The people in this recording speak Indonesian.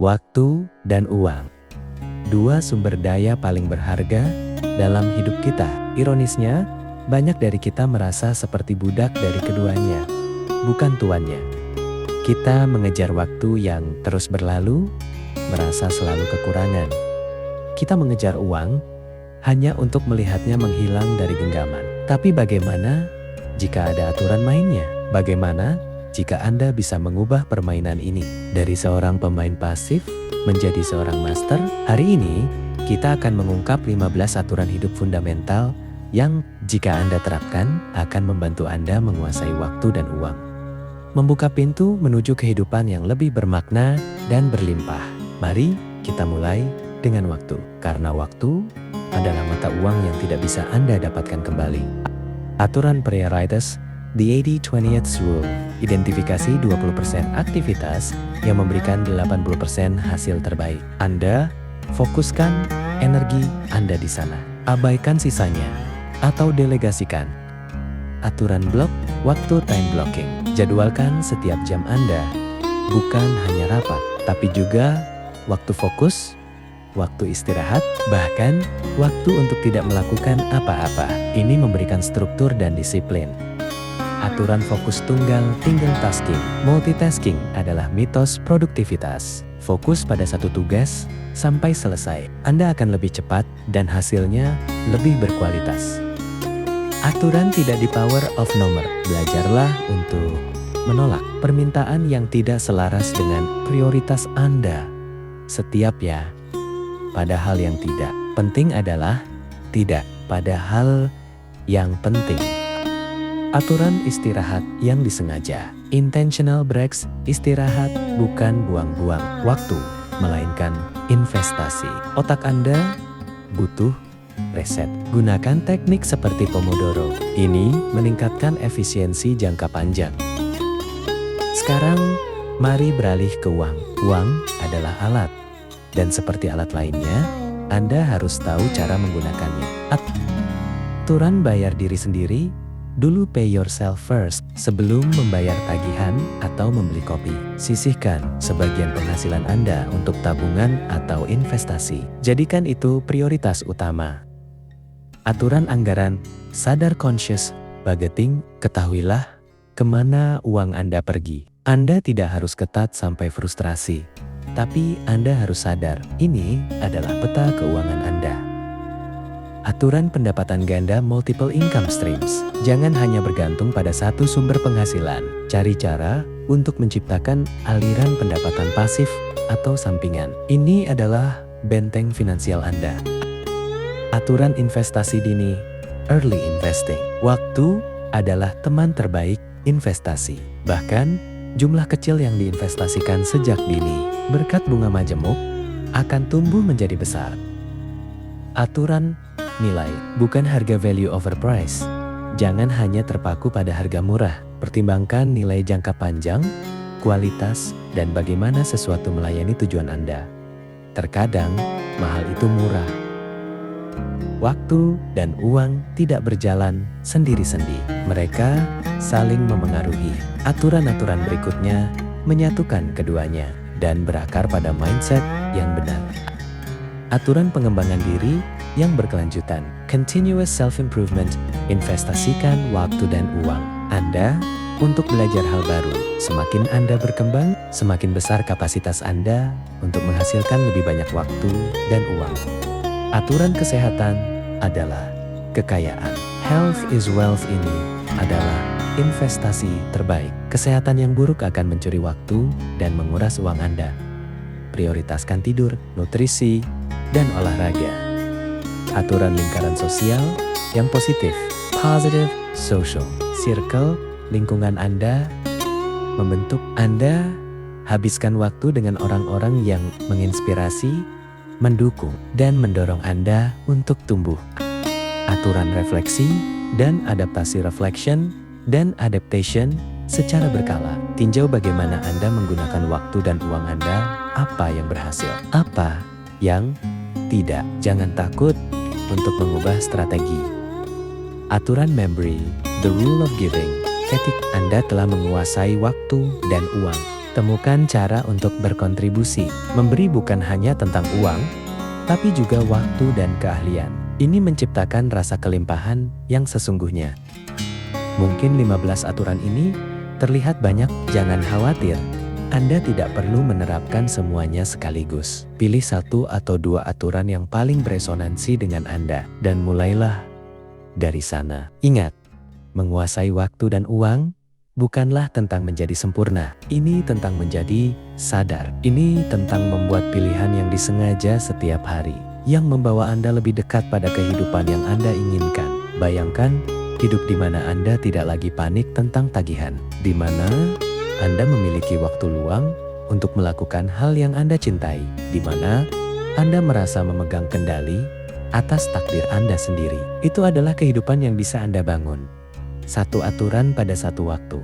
waktu dan uang. Dua sumber daya paling berharga dalam hidup kita. Ironisnya, banyak dari kita merasa seperti budak dari keduanya, bukan tuannya. Kita mengejar waktu yang terus berlalu, merasa selalu kekurangan. Kita mengejar uang hanya untuk melihatnya menghilang dari genggaman. Tapi bagaimana jika ada aturan mainnya? Bagaimana jika Anda bisa mengubah permainan ini dari seorang pemain pasif menjadi seorang master? Hari ini kita akan mengungkap 15 aturan hidup fundamental yang jika Anda terapkan akan membantu Anda menguasai waktu dan uang. Membuka pintu menuju kehidupan yang lebih bermakna dan berlimpah. Mari kita mulai dengan waktu. Karena waktu adalah mata uang yang tidak bisa Anda dapatkan kembali. Aturan prioritas, the 80-20th rule. Identifikasi 20% aktivitas yang memberikan 80% hasil terbaik. Anda fokuskan energi Anda di sana. Abaikan sisanya atau delegasikan. Aturan blok waktu, time blocking. Jadwalkan setiap jam Anda, bukan hanya rapat, tapi juga waktu fokus, waktu istirahat, bahkan waktu untuk tidak melakukan apa-apa. Ini memberikan struktur dan disiplin. Aturan fokus tunggal, single tasking. Multitasking adalah mitos produktivitas. Fokus pada satu tugas sampai selesai. Anda akan lebih cepat dan hasilnya lebih berkualitas. Aturan tidak di power of number. Belajarlah untuk menolak permintaan yang tidak selaras dengan prioritas Anda. Setiap ya, pada hal yang tidak penting adalah tidak pada hal yang penting. Aturan istirahat yang disengaja. Intentional breaks, istirahat bukan buang-buang waktu, melainkan investasi. Otak Anda butuh reset. Gunakan teknik seperti Pomodoro. Ini meningkatkan efisiensi jangka panjang. Sekarang, mari beralih ke uang. Uang adalah alat. Dan seperti alat lainnya, Anda harus tahu cara menggunakannya. Aturan bayar diri sendiri. Dulu pay yourself first sebelum membayar tagihan atau membeli kopi. Sisihkan sebagian penghasilan Anda untuk tabungan atau investasi. Jadikan itu prioritas utama. Aturan anggaran, sadar conscious budgeting, ketahuilah kemana uang Anda pergi. Anda tidak harus ketat sampai frustrasi, tapi Anda harus sadar ini adalah peta keuangan Anda. Aturan pendapatan ganda, multiple income streams. Jangan hanya bergantung pada satu sumber penghasilan. Cari cara untuk menciptakan aliran pendapatan pasif atau sampingan. Ini adalah benteng finansial Anda. Aturan investasi dini, early investing. Waktu adalah teman terbaik investasi. Bahkan jumlah kecil yang diinvestasikan sejak dini, berkat bunga majemuk, akan tumbuh menjadi besar. Aturan nilai, bukan harga, value over price. Jangan hanya terpaku pada harga murah. Pertimbangkan nilai jangka panjang, kualitas, dan bagaimana sesuatu melayani tujuan Anda. Terkadang, mahal itu murah. Waktu dan uang tidak berjalan sendiri-sendiri. Mereka saling memengaruhi. Aturan-aturan berikutnya menyatukan keduanya dan berakar pada mindset yang benar. Aturan pengembangan diri yang berkelanjutan, continuous self-improvement, investasikan waktu dan uang Anda untuk belajar hal baru. Semakin Anda berkembang, semakin besar kapasitas Anda untuk menghasilkan lebih banyak waktu dan uang. Aturan kesehatan adalah kekayaan. Health is wealth, ini adalah investasi terbaik. Kesehatan yang buruk akan mencuri waktu dan menguras uang Anda. Prioritaskan tidur, nutrisi, dan olahraga. Aturan lingkaran sosial yang positif, positive social circle, lingkungan Anda membentuk Anda. Habiskan waktu dengan orang-orang yang menginspirasi, mendukung, dan mendorong Anda untuk tumbuh. Aturan refleksi dan adaptasi, reflection dan adaptation secara berkala. Tinjau bagaimana Anda menggunakan waktu dan uang Anda, apa yang berhasil, apa yang tidak. Jangan takut untuk mengubah strategi. Aturan memory, the rule of giving. Ketika Anda telah menguasai waktu dan uang, Temukan cara untuk berkontribusi. Memberi bukan hanya tentang uang, tapi juga waktu dan keahlian. Ini menciptakan rasa kelimpahan yang sesungguhnya. Mungkin 15 aturan ini terlihat banyak, jangan khawatir. Anda tidak perlu menerapkan semuanya sekaligus. Pilih satu atau dua aturan yang paling beresonansi dengan Anda, dan mulailah dari sana. Ingat, menguasai waktu dan uang bukanlah tentang menjadi sempurna. Ini tentang menjadi sadar. Ini tentang membuat pilihan yang disengaja setiap hari, yang membawa Anda lebih dekat pada kehidupan yang Anda inginkan. Bayangkan hidup di mana Anda tidak lagi panik tentang tagihan, di mana Anda memiliki waktu luang untuk melakukan hal yang Anda cintai, di mana Anda merasa memegang kendali atas takdir Anda sendiri. Itu adalah kehidupan yang bisa Anda bangun. Satu aturan pada satu waktu.